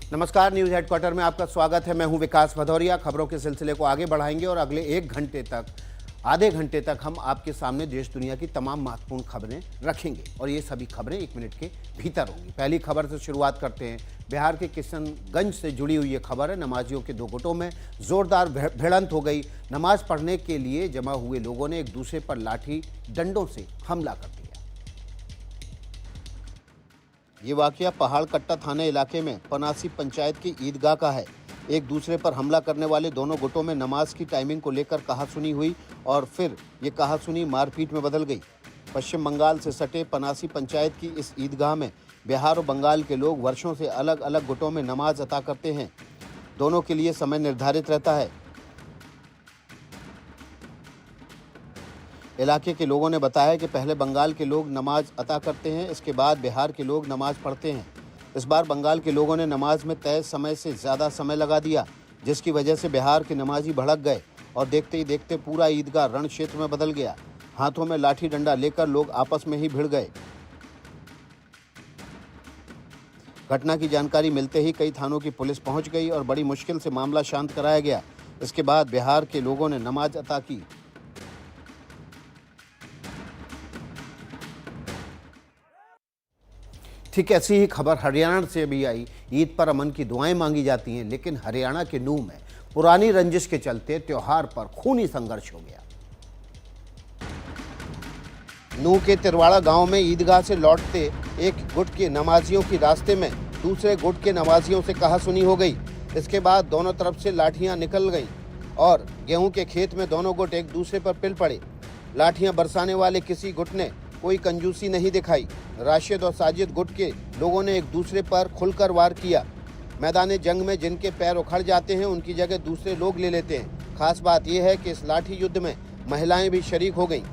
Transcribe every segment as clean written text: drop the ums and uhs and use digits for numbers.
नमस्कार, news headquarter में आपका स्वागत है। मैं हूं विकास भदौरिया। खबरों के सिलसिले को आगे बढ़ाएंगे और अगले आधे घंटे तक हम आपके सामने देश दुनिया की तमाम महत्वपूर्ण खबरें रखेंगे और ये सभी खबरें 1 मिनट के भीतर होंगी। पहली खबर से शुरुआत करते हैं। बिहार के किशनगंज से जुड़ी हुई ये खबर है। नमाजियों के 2 गुटों में जोरदार भिड़ंत हो गई। नमाज पढ़ने के लिए जमा हुए लोगों ने एक दूसरे पर लाठी डंडों से हमला कर दिया। ये वाकया पहाड़ कट्टा थाना इलाके में पनासी पंचायत की ईदगाह का है। एक दूसरे पर हमला करने वाले दोनों गुटों में नमाज की टाइमिंग को लेकर कहासुनी हुई और फिर ये कहासुनी मारपीट में बदल गई। पश्चिम बंगाल से सटे पनासी पंचायत की इस ईदगाह में बिहार और बंगाल के लोग वर्षों से अलग अलग गुटों में नमाज अता करते हैं। दोनों के लिए समय निर्धारित रहता है। इलाके के लोगों ने बताया कि पहले बंगाल के लोग नमाज अता करते हैं, इसके बाद बिहार के लोग नमाज पढ़ते हैं। इस बार बंगाल के लोगों ने नमाज में तय समय से ज़्यादा समय लगा दिया, जिसकी वजह से बिहार के नमाजी भड़क गए और देखते ही देखते पूरा ईदगाह रण क्षेत्र में बदल गया। हाथों में लाठी डंडा लेकर लोग आपस में ही भिड़ गए। घटना की जानकारी मिलते ही कई थानों की पुलिस पहुंच गई और बड़ी मुश्किल से मामला शांत कराया गया। इसके बाद बिहार के लोगों ने नमाज अता की। ठीक ऐसी ही खबर हरियाणा से भी आई। ईद पर अमन की दुआएं मांगी जाती हैं, लेकिन हरियाणा के नूंह में पुरानी रंजिश के चलते त्योहार पर खूनी संघर्ष हो गया। नूंह के तिरवाड़ा गांव में ईदगाह से लौटते एक गुट के नमाजियों की रास्ते में दूसरे गुट के नमाजियों से कहासुनी हो गई। इसके बाद दोनों तरफ से लाठियां निकल गईं और गेहूं के खेत में दोनों गुट एक दूसरे पर पिल पड़े। लाठियां बरसाने वाले किसी गुट ने कोई कंजूसी नहीं दिखाई। राशिद और साजिद गुट के लोगों ने एक दूसरे पर खुलकर वार किया। मैदान जंग में जिनके पैर उखड़ जाते हैं उनकी जगह दूसरे लोग ले लेते हैं। खास बात यह है कि इस लाठी युद्ध में महिलाएं भी शरीक हो गईं।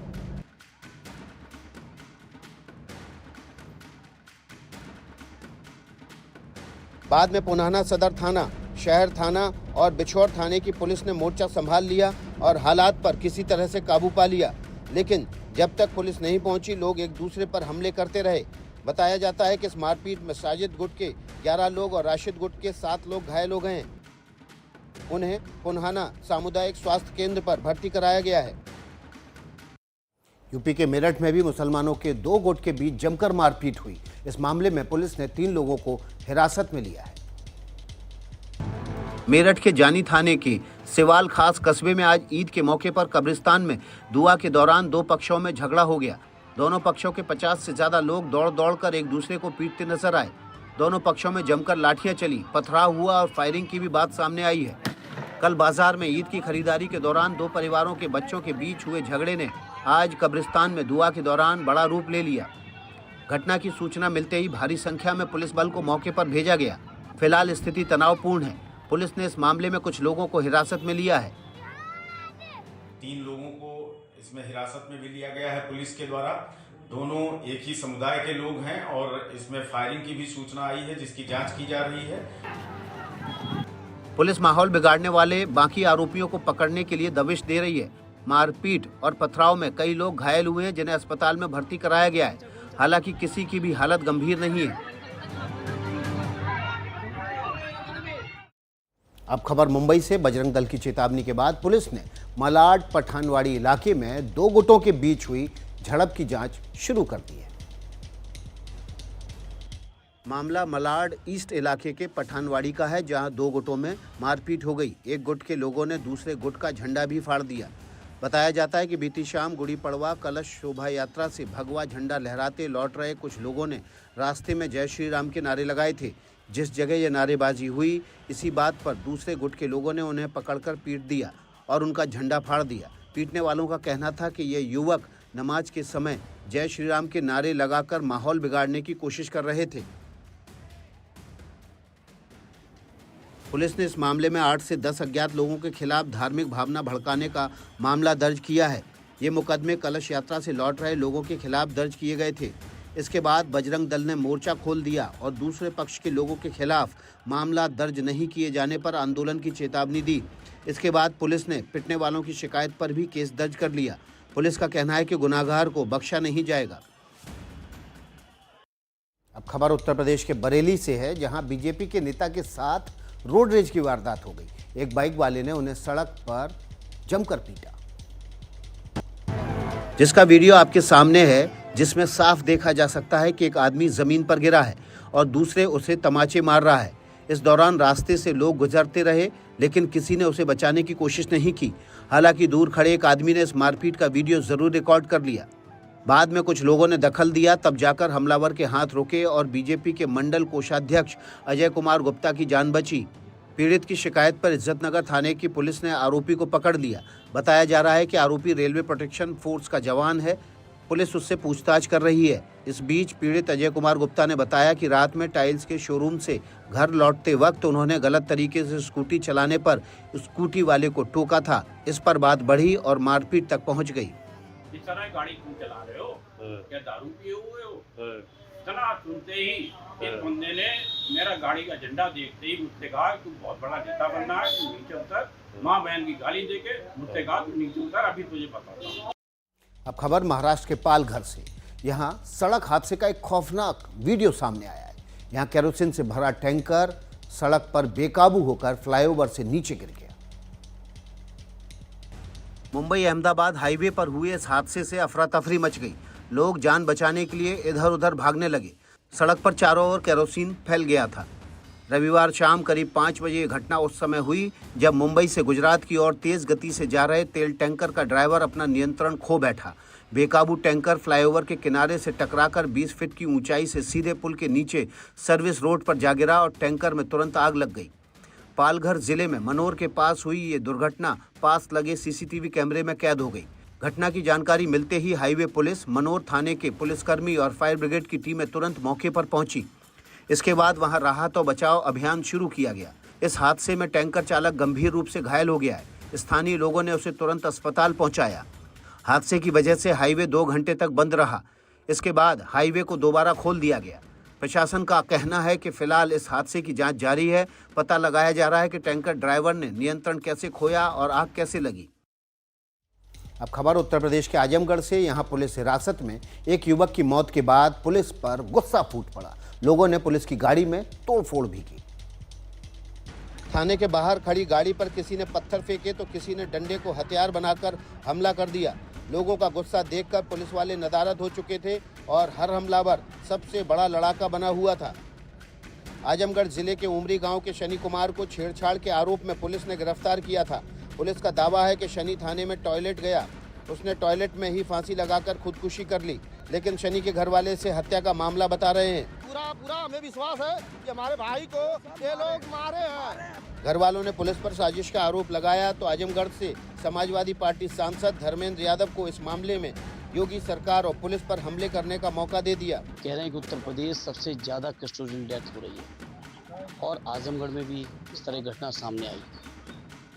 बाद में पुनाना सदर थाना, शहर थाना और बिछौर थाने की पुलिस ने मोर्चा संभाल लिया और हालात पर किसी तरह से काबू पा लिया, लेकिन जब तक पुलिस नहीं पहुंची लोग एक दूसरे पर हमले करते रहे। बताया जाता है कि इस मारपीट में साजिद गुट के 11 लोग और राशिद गुट के 7 लोग घायल हो गए हैं। उन्हें पुनाना सामुदायिक स्वास्थ्य केंद्र पर भर्ती कराया गया है। यूपी के मेरठ में भी मुसलमानों के 2 गुट के बीच जमकर मारपीट हुई। इस मामले में पुलिस ने 3 लोगों को हिरासत में लिया है। मेरठ के जानी थाने के सिवाल खास कस्बे में आज ईद के मौके पर कब्रिस्तान में दुआ के दौरान 2 पक्षों में झगड़ा हो गया। दोनों पक्षों के 50 से ज्यादा लोग दौड़ दौड़कर एक दूसरे को पीटते नजर आए। दोनों पक्षों में जमकर लाठियां चली, पथराव हुआ और फायरिंग की भी बात सामने आई है। कल बाजार में ईद की खरीदारी के दौरान 2 परिवारों के बच्चों के बीच हुए झगड़े ने आज कब्रिस्तान में दुआ के दौरान बड़ा रूप ले लिया। घटना की सूचना मिलते ही भारी संख्या में पुलिस बल को मौके पर भेजा गया। फिलहाल स्थिति तनावपूर्ण है। पुलिस ने इस मामले में कुछ लोगों को हिरासत में लिया है। 3 लोगों को इसमें हिरासत में भी लिया गया है पुलिस के द्वारा। दोनों एक ही समुदाय के लोग हैं और इसमें फायरिंग की भी सूचना आई है, जिसकी जांच की जा रही है। पुलिस माहौल बिगाड़ने वाले बाकी आरोपियों को पकड़ने के लिए दबिश दे रही है। मारपीट और पथराव में कई लोग घायल हुए हैं, जिन्हें अस्पताल में भर्ती कराया गया है। हालांकि किसी की भी हालत गंभीर नहीं है। अब खबर मुंबई से। बजरंग दल की चेतावनी के बाद पुलिस ने मलाड पठानवाड़ी इलाके में 2 गुटों के बीच हुई झड़प की जांच शुरू कर दी है। मामला मलाड ईस्ट इलाके के पठानवाड़ी का है, जहां 2 गुटों में मारपीट हो गई। एक गुट के लोगों ने दूसरे गुट का झंडा भी फाड़ दिया। बताया जाता है कि बीती शाम गुड़ी पड़वा कलश शोभा यात्रा से भगवा झंडा लहराते लौट रहे कुछ लोगों ने रास्ते में जय श्री राम के नारे लगाए थे। जिस जगह ये नारेबाजी हुई, इसी बात पर दूसरे गुट के लोगों ने उन्हें पकड़कर पीट दिया और उनका झंडा फाड़ दिया। पीटने वालों का कहना था कि ये युवक नमाज के समय जय श्री राम के नारे लगाकर माहौल बिगाड़ने की कोशिश कर रहे थे। पुलिस ने इस मामले में 8 से 10 अज्ञात लोगों के खिलाफ धार्मिक भावना भड़काने का मामला दर्ज किया है। ये मुकदमे कलश यात्रा से लौट रहे लोगों के खिलाफ दर्ज किए गए थे। इसके बाद बजरंग दल ने मोर्चा खोल दिया और दूसरे पक्ष के लोगों के खिलाफ मामला दर्ज नहीं किए जाने पर आंदोलन की चेतावनी दी। इसके बाद पुलिस ने पिटने वालों की शिकायत पर भी केस दर्ज कर लिया। पुलिस का कहना है कि गुनाहगार को बख्शा नहीं जाएगा। अब खबर उत्तर प्रदेश के बरेली से है, जहां बीजेपी के नेता के साथ रोड रेज की वारदात हो गई। एक बाइक वाले ने उन्हें सड़क पर जमकर पीटा, जिसका वीडियो आपके सामने है, जिसमें साफ देखा जा सकता है कि एक आदमी जमीन पर गिरा है और दूसरे उसे तमाचे मार रहा है। इस दौरान रास्ते से लोग गुजरते रहे, लेकिन किसी ने उसे बचाने की कोशिश नहीं की। हालांकि दूर खड़े एक आदमी ने इस मारपीट का वीडियो जरूर रिकॉर्ड कर लिया। बाद में कुछ लोगों ने दखल दिया, तब जाकर हमलावर के हाथ रुके और बीजेपी के मंडल कोषाध्यक्ष अजय कुमार गुप्ता की जान बची। पीड़ित की शिकायत पर इज्जतनगर थाने की पुलिस ने आरोपी को पकड़ लिया। बताया जा रहा है कि आरोपी रेलवे प्रोटेक्शन फोर्स का जवान है। पुलिस उससे पूछताछ कर रही है। इस बीच पीड़ित अजय कुमार गुप्ता ने बताया कि रात में टाइल्स के शोरूम से घर लौटते वक्त उन्होंने गलत तरीके से स्कूटी चलाने पर स्कूटी वाले को टोका था। इस पर बात बढ़ी और मारपीट तक पहुंच गई। इस तरह गाड़ी क्यों चला रहे हो? क्या दारू पिए हुए हो? चला सुनते ही एक बंदे ने मेरा गाड़ी का झंडा देखते ही मुझसे कहा तू बहुत बड़ा नेता बनना है, तू नीचे उतर। माँ बहन की गाली देके मुझसे कहा तू नीचे उतर, अभी तुझे बताता हूँ। अब खबर महाराष्ट्र के पालघर से। यहाँ सड़क हादसे का एक खौफनाक वीडियो सामने आया है। यहाँ केरोसिन से भरा टैंकर सड़क पर बेकाबू होकर फ्लाईओवर से नीचे गिर गया। मुंबई अहमदाबाद हाईवे पर हुए इस हादसे से अफरा तफरी मच गई। लोग जान बचाने के लिए इधर उधर भागने लगे। सड़क पर चारों ओर केरोसिन फैल गया था। रविवार शाम करीब 5 बजे ये घटना उस समय हुई जब मुंबई से गुजरात की ओर तेज गति से जा रहे तेल टैंकर का ड्राइवर अपना नियंत्रण खो बैठा। बेकाबू टैंकर फ्लाईओवर के किनारे से टकराकर 20 फीट की ऊंचाई से सीधे पुल के नीचे सर्विस रोड पर जा गिरा और टैंकर में तुरंत आग लग गई। पालघर जिले में मनोर के पास हुई ये दुर्घटना पास लगे सीसीटीवी कैमरे में कैद हो गई। घटना की जानकारी मिलते ही हाईवे पुलिस, मनोर थाने के पुलिसकर्मी और फायर ब्रिगेड की टीमें तुरंत मौके पर पहुंची। इसके बाद वहां राहत और बचाव अभियान शुरू किया गया। इस हादसे में टैंकर चालक गंभीर रूप से घायल हो गया है। स्थानीय लोगों ने उसे तुरंत अस्पताल पहुंचाया। हादसे की वजह से हाईवे 2 घंटे तक बंद रहा। इसके बाद हाईवे को दोबारा खोल दिया गया। प्रशासन का कहना है कि फिलहाल इस हादसे की जांच जारी है। पता लगाया जा रहा है कि टैंकर ड्राइवर ने नियंत्रण कैसे खोया और आग कैसे लगी। अब खबर उत्तर प्रदेश के आजमगढ़ से। यहाँ पुलिस हिरासत में एक युवक की मौत के बाद पुलिस पर गुस्सा फूट पड़ा। लोगों ने पुलिस की गाड़ी में तोड़फोड़ भी की। थाने के बाहर खड़ी गाड़ी पर किसी ने पत्थर फेंके तो किसी ने डंडे को हथियार बनाकर हमला कर दिया। लोगों का गुस्सा देखकर पुलिस वाले नदारद हो चुके थे और हर हमलावर सबसे बड़ा लड़ाका बना हुआ था। आजमगढ़ जिले के उमरी गांव के शनि कुमार को छेड़छाड़ के आरोप में पुलिस ने गिरफ्तार किया था। पुलिस का दावा है कि शनि थाने में टॉयलेट गया। उसने टॉयलेट में ही फांसी लगाकर खुदकुशी कर ली, लेकिन शनि के घर वाले से हत्या का मामला बता रहे हैं। पूरा हमें विश्वास है कि हमारे भाई को ये लोग मारे हैं। घर वालों ने पुलिस पर साजिश का आरोप लगाया तो आजमगढ़ से समाजवादी पार्टी सांसद धर्मेंद्र यादव को इस मामले में योगी सरकार और पुलिस पर हमले करने का मौका दे दिया। कह रहे हैं कि उत्तर प्रदेश सबसे ज़्यादा कस्टोडियल डेथ हो रही है और आजमगढ़ में भी इस तरह की घटना सामने आई।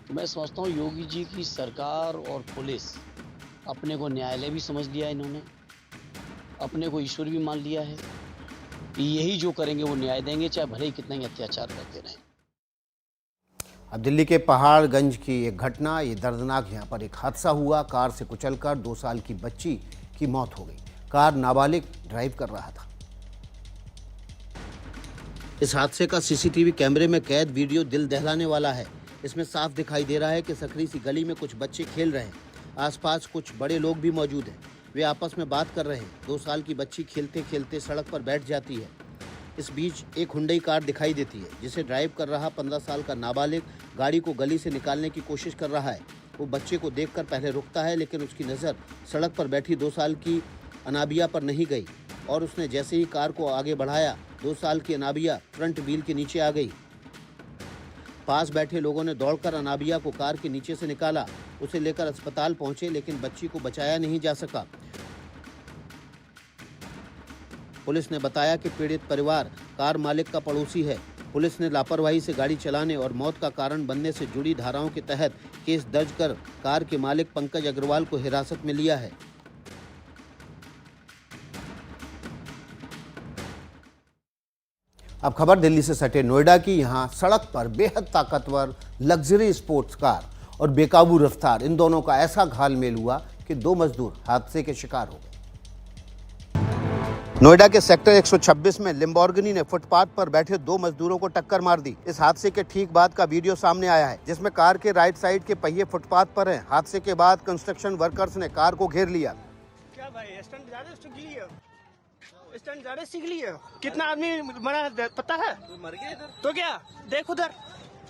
तो मैं समझता हूँ योगी जी की सरकार और पुलिस अपने को न्यायालय भी समझ लिया है, इन्होंने अपने को ईश्वर भी मान लिया है कि यही जो करेंगे वो न्याय देंगे, चाहे भले ही कितना ही अत्याचार करते रहें। अब दिल्ली के पहाड़गंज की एक घटना, ये दर्दनाक। यहाँ पर एक हादसा हुआ। कार से कुचलकर 2 साल की बच्ची की मौत हो गई। कार नाबालिग ड्राइव कर रहा था। इस हादसे का सीसीटीवी कैमरे में कैद वीडियो दिल दहलाने वाला है। इसमें साफ दिखाई दे रहा है कि सकरी सी गली में कुछ बच्चे खेल रहे हैं। आसपास कुछ बड़े लोग भी मौजूद हैं। वे आपस में बात कर रहे हैं। 2 साल की बच्ची खेलते खेलते सड़क पर बैठ जाती है। इस बीच एक हुंडई कार दिखाई देती है, जिसे ड्राइव कर रहा 15 साल का नाबालिग गाड़ी को गली से निकालने की कोशिश कर रहा है। वो बच्चे को देखकर पहले रुकता है, लेकिन उसकी नज़र सड़क पर बैठी 2 साल की अनाबिया पर नहीं गई और उसने जैसे ही कार को आगे बढ़ाया, 2 साल की अनाबिया फ्रंट व्हील के नीचे आ गई। पास बैठे लोगों ने दौड़कर अनाबिया को कार के नीचे से निकाला। उसे लेकर अस्पताल पहुंचे, लेकिन बच्ची को बचाया नहीं जा सका। पुलिस ने बताया कि पीड़ित परिवार कार मालिक का पड़ोसी है। पुलिस ने लापरवाही से गाड़ी चलाने और मौत का कारण बनने से जुड़ी धाराओं के तहत केस दर्ज कर कार के मालिक पंकज अग्रवाल को हिरासत में लिया है। अब खबर दिल्ली से सटे नोएडा की। यहाँ सड़क पर बेहद ताकतवर लग्जरी स्पोर्ट्स कार और बेकाबू रफ्तार, इन दोनों का ऐसा घालमेल हुआ कि 2 मजदूर हादसे के शिकार हो गए। नोएडा के सेक्टर 126 में लिम्बोर्गिनी ने फुटपाथ पर बैठे 2 मजदूरों को टक्कर मार दी। इस हादसे के ठीक बाद का वीडियो सामने आया है, जिसमें कार के राइट साइड के पहिए फुटपाथ पर हैं। हादसे के बाद कंस्ट्रक्शन वर्कर्स ने कार को घेर लिया। क्या भाई स्टंट ज्यादा सीख ली है? कितना आदमी मरा पता है? मर गया इधर। तो क्या देख उधर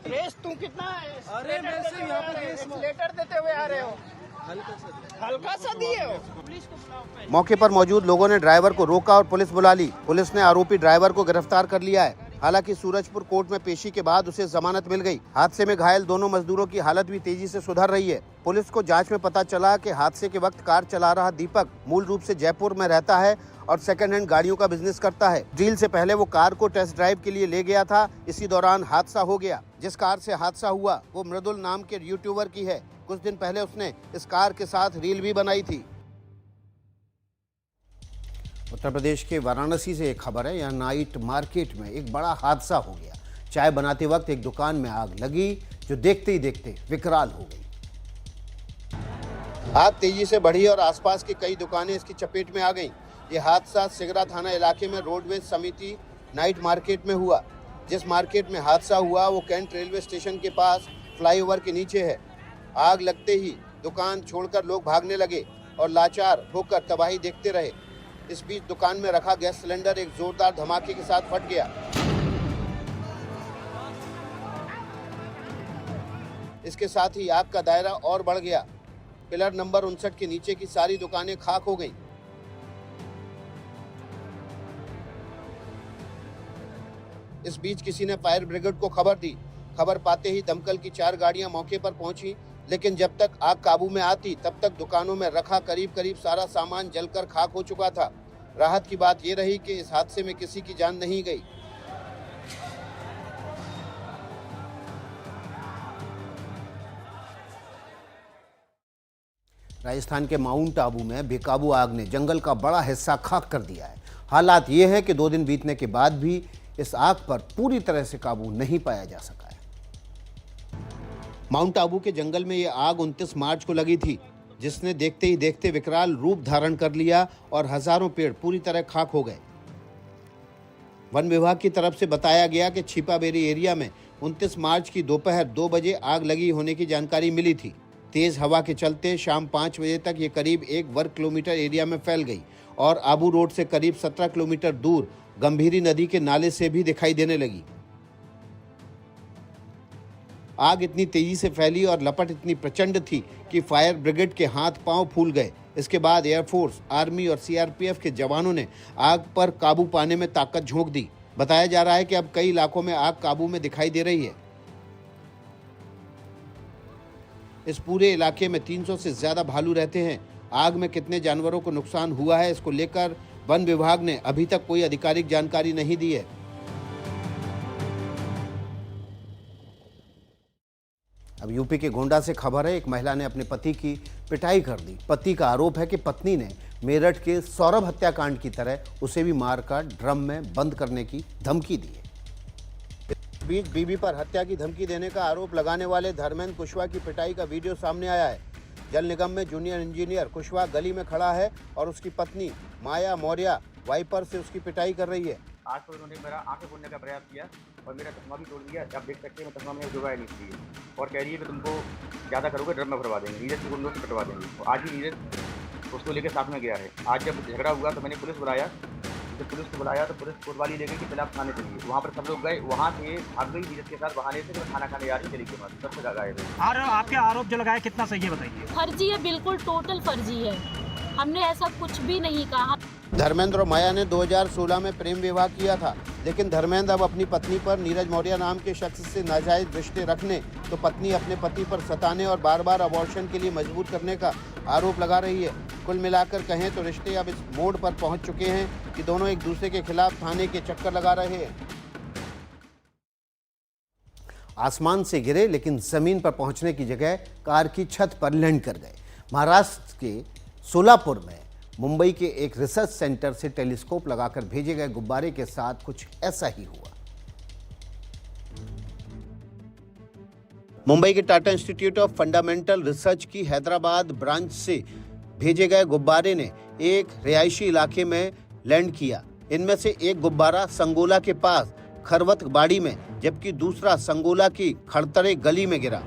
रेस तुम कितना लेटर देते हुए आ रहे हो, हल्का सा दिए हो। पुलिस को बुलाओ। मौके पर मौजूद लोगों ने ड्राइवर को रोका और पुलिस बुला ली। पुलिस ने आरोपी ड्राइवर को गिरफ्तार कर लिया है। हालांकि सूरजपुर कोर्ट में पेशी के बाद उसे जमानत मिल गई। हादसे में घायल दोनों मजदूरों की हालत भी तेजी से सुधर रही है। पुलिस को जांच में पता चला कि हादसे के वक्त कार चला रहा दीपक मूल रूप से जयपुर में रहता है और सेकंड हैंड गाड़ियों का बिजनेस करता है। ड्रिल से पहले वो कार को टेस्ट ड्राइव के लिए ले गया था। इसी दौरान हादसा हो गया। जिस कार से हादसा हुआ वो मृदुल नाम के यूट्यूबर की है। कुछ दिन पहले उसने इस कार के साथ रील भी बनाई थी। उत्तर प्रदेश के वाराणसी से एक खबर है। यहाँ नाइट मार्केट में एक बड़ा हादसा हो गया। चाय बनाते वक्त एक दुकान में आग लगी, जो देखते ही देखते विकराल हो गई। आग तेजी से बढ़ी और आसपास की कई दुकानें इसकी चपेट में आ गईं। ये हादसा सिगरा थाना इलाके में रोडवेज समिति नाइट मार्केट में हुआ। जिस मार्केट में हादसा हुआ वो कैंट रेलवे स्टेशन के पास फ्लाईओवर के नीचे है। आग लगते ही दुकान छोड़कर लोग भागने लगे और लाचार होकर तबाही देखते रहे। इस बीच दुकान में रखा गैस सिलेंडर एक जोरदार धमाके के साथ फट गया। इसके साथ ही आग का दायरा और बढ़ गया। पिलर नंबर 59 के नीचे की सारी दुकानें खाक हो गईं। इस बीच किसी ने फायर ब्रिगेड को खबर दी। खबर पाते ही दमकल की 4 गाड़ियां मौके पर पहुंची, लेकिन जब तक आग काबू में आती तब तक दुकानों में रखा करीब सारा सामान जलकर खाक हो चुका था। राहत की बात यह रही कि इस हादसे में किसी की जान नहीं गई। राजस्थान के माउंट आबू में बेकाबू आग ने जंगल का बड़ा हिस्सा खाक कर दिया है। हालात ये है कि 2 दिन बीतने के बाद भी इस आग पर पूरी तरह से काबू नहीं पाया जा सका है। माउंट आबू के जंगल में ये आग 29 मार्च को लगी थी, जिसने देखते ही देखते विकराल रूप धारण कर लिया और हजारों पेड़ पूरी तरह खाक हो गए। वन विभाग की तरफ से बताया गया कि छिपाबेरी एरिया में 29 मार्च की दोपहर 2 बजे आग लगी होने की जानकारी मिली थी। तेज हवा के चलते शाम 5 बजे तक ये करीब 1 वर्ग किलोमीटर एरिया में फैल गई और आबू रोड से करीब 17 किलोमीटर दूर गंभीरी नदी के नाले से भी दिखाई देने लगी। आग इतनी तेजी से फैली और लपट इतनी प्रचंड थी कि फायर ब्रिगेड के हाथ पांव फूल गए। इसके बाद एयरफोर्स, आर्मी और सीआरपीएफ के जवानों ने आग पर काबू पाने में ताकत झोंक दी। बताया जा रहा है कि अब कई इलाकों में आग काबू में दिखाई दे रही है। इस पूरे इलाके में 300 से ज्यादा भालू रहते हैं। आग में कितने जानवरों को नुकसान हुआ है, इसको लेकर वन विभाग ने अभी तक कोई आधिकारिक जानकारी नहीं दी है। अब यूपी के गोंडा से खबर है। एक महिला ने अपने पति की पिटाई कर दी। पति का आरोप है कि पत्नी ने मेरठ के सौरभ हत्याकांड की तरह उसे भी मारकर ड्रम में बंद करने की धमकी दी है। इस बीच बीवी पर हत्या की धमकी देने का आरोप लगाने वाले धर्मेंद्र कुशवाहा की पिटाई का वीडियो सामने आया है। जल निगम में जूनियर इंजीनियर कुशवाहा गली में खड़ा है और उसकी पत्नी माया मौर्य वाइपर से उसकी पिटाई कर रही है। आज तो उन्होंने मेरा आंखें खोलने का प्रयास किया और मेरा चश्मा भी तोड़ दिया। आप देख सकते हैं चश्मा में जुगाड़ नहीं चाहिए और कह रही है कि तुमको ज़्यादा करोगे ड्रम में भरवा देंगे, नीरज की गुंडों से कटवा देंगे। तो आज ही नीरज उसको लेकर साथ में गया है। आज जब झगड़ा हुआ तो मैंने पुलिस बुलाया। जब पुलिस को बुलाया तो पुलिस कोतवाली ले गई कि पहले आप थाने चलिए। वहाँ पर सब लोग गए, वहाँ से भाग गई नीरज के साथ बहाने से खाना खाने आ रही चली के बाद सबसे जगह गए थे। और आपके आरोप जो लगाए कितना सही है बताइए? फर्जी है, बिल्कुल टोटल फर्जी है। हमने ऐसा कुछ भी नहीं कहा। धर्मेंद्र और माया ने 2016 में प्रेम विवाह किया था, लेकिन धर्मेंद्र अब अपनी पत्नी पर नीरज मौर्य नाम के शख्स से नाजायज रिश्ते रखने तो पत्नी अपने पति पर सताने और बार बार अबॉर्शन के लिए मजबूर करने का आरोप लगा रही है। कुल मिलाकर कहें तो रिश्ते अब इस मोड़ पर पहुंच चुके हैं कि दोनों एक दूसरे के खिलाफ थाने के चक्कर लगा रहे हैं। आसमान से गिरे लेकिन जमीन पर पहुंचने की जगह कार की छत पर लैंड कर गए। महाराष्ट्र के सोलापुर में मुंबई के एक रिसर्च सेंटर से टेलीस्कोप लगाकर भेजे गए गुब्बारे के साथ कुछ ऐसा ही हुआ। मुंबई के Tata institute of fundamental research की हैदराबाद ब्रांच से भेजे गए गुब्बारे ने एक रिहायशी इलाके में लैंड किया। इनमें से एक गुब्बारा संगोला के पास खरवत बाड़ी में जबकि दूसरा संगोला की खड़तरे गली में गिरा।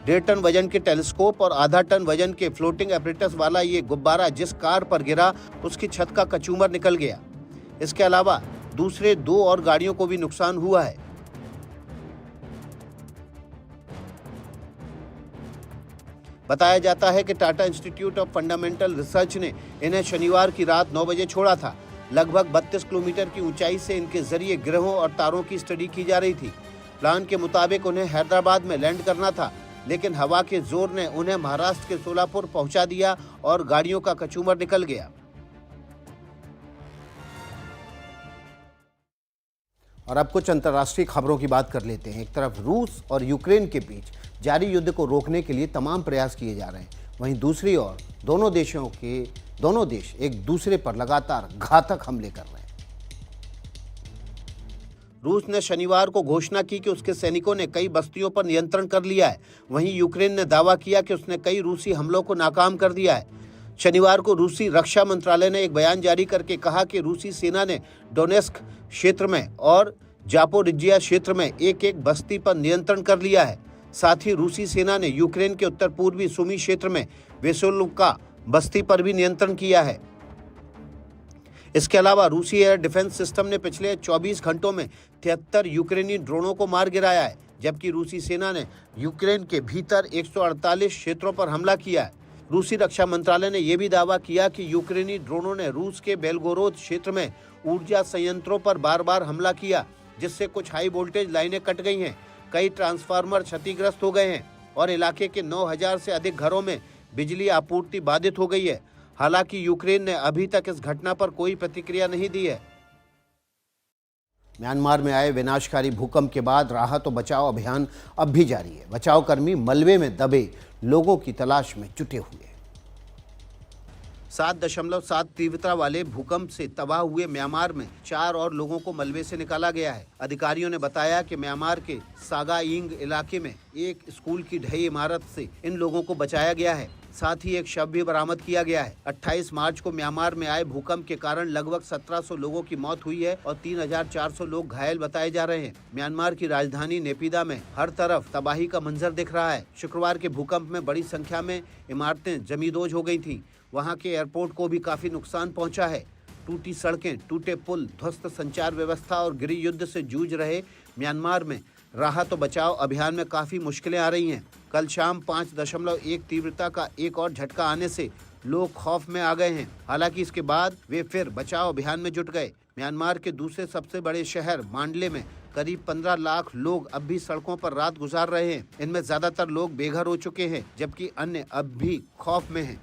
1.5 टन वजन के टेलीस्कोप और आधा टन वजन के फ्लोटिंग एपरेटस वाला ये गुब्बारा जिस कार पर गिरा उसकी छत का कचूमर निकल गया। इसके अलावा दूसरे 2 और गाड़ियों को भी नुकसान हुआ है। बताया जाता है कि Tata institute of fundamental research ने इन्हें शनिवार की रात 9 बजे छोड़ा था। लगभग 32 किलोमीटर की ऊंचाई से इनके जरिए ग्रहों और तारों की स्टडी की जा रही थी। प्लान के मुताबिक उन्हें हैदराबाद में लैंड करना था, लेकिन हवा के जोर ने उन्हें महाराष्ट्र के सोलापुर पहुंचा दिया और गाड़ियों का कचूमर निकल गया। और अब कुछ अंतर्राष्ट्रीय खबरों की बात कर लेते हैं। एक तरफ रूस और यूक्रेन के बीच जारी युद्ध को रोकने के लिए तमाम प्रयास किए जा रहे हैं, वहीं दूसरी ओर दोनों देश एक दूसरे पर लगातार घातक हमले कर रहे हैं। रूस ने शनिवार को घोषणा की कि उसके सैनिकों ने कई बस्तियों पर नियंत्रण कर लिया है। वहीं यूक्रेन ने दावा किया कि उसने कई रूसी हमलों को नाकाम कर दिया है। शनिवार को रूसी रक्षा मंत्रालय ने एक बयान जारी करके कहा कि रूसी सेना ने डोनेस्क क्षेत्र में और जापोरिजिया क्षेत्र में एक बस्ती पर नियंत्रण कर लिया है। साथ ही रूसी सेना ने यूक्रेन के उत्तर पूर्वी सुमी क्षेत्र में वेसोलुका बस्ती पर भी नियंत्रण किया है। इसके अलावा रूसी एयर डिफेंस सिस्टम ने पिछले 24 घंटों में 73 यूक्रेनी ड्रोनों को मार गिराया है, जबकि रूसी सेना ने यूक्रेन के भीतर 148 क्षेत्रों पर हमला किया है। रूसी रक्षा मंत्रालय ने यह भी दावा किया कि यूक्रेनी ड्रोनों ने रूस के बेलगोरोद क्षेत्र में ऊर्जा संयंत्रों पर बार-बार हमला किया, जिससे कुछ हाई वोल्टेज लाइनें कट गई हैं, कई ट्रांसफार्मर क्षतिग्रस्त हो गए हैं और इलाके के 9000 से अधिक घरों में बिजली आपूर्ति बाधित हो गई है। हालांकि यूक्रेन ने अभी तक इस घटना पर कोई प्रतिक्रिया नहीं दी है। म्यांमार में आए विनाशकारी भूकंप के बाद राहत और बचाव अभियान अब भी जारी है। बचाव कर्मी मलबे में दबे लोगों की तलाश में जुटे हुए हैं। 7.7 तीव्रता वाले भूकंप से तबाह हुए म्यांमार में 4 और लोगों को मलबे से निकाला गया है। अधिकारियों ने बताया कि म्यांमार के सागाइंग इलाके में एक स्कूल की ढही इमारत से इन लोगों को बचाया गया है। साथ ही एक शव भी बरामद किया गया है। 28 मार्च को म्यांमार में आए भूकंप के कारण लगभग 1700 लोगों की मौत हुई है और 3400 लोग घायल बताए जा रहे हैं। म्यांमार की राजधानी नेपिदा में हर तरफ तबाही का मंजर दिख रहा है। शुक्रवार के भूकंप में बड़ी संख्या में इमारतें जमींदोज हो गई थीं। वहां के एयरपोर्ट को भी काफी नुकसान पहुंचा है। टूटी सड़कें, टूटे पुल, ध्वस्त संचार व्यवस्था और गृह युद्ध से जूझ रहे म्यांमार में राहत और बचाव अभियान में काफी मुश्किलें आ रही हैं। कल शाम 5.1 तीव्रता का एक और झटका आने से लोग खौफ में आ गए हैं। हालांकि इसके बाद वे फिर बचाव अभियान में जुट गए। म्यांमार के दूसरे सबसे बड़े शहर मांडले में करीब 15 लाख लोग अब भी सड़कों पर रात गुजार रहे हैं। इनमें ज्यादातर लोग बेघर हो चुके हैं, जबकि अन्य अब भी खौफ में हैं।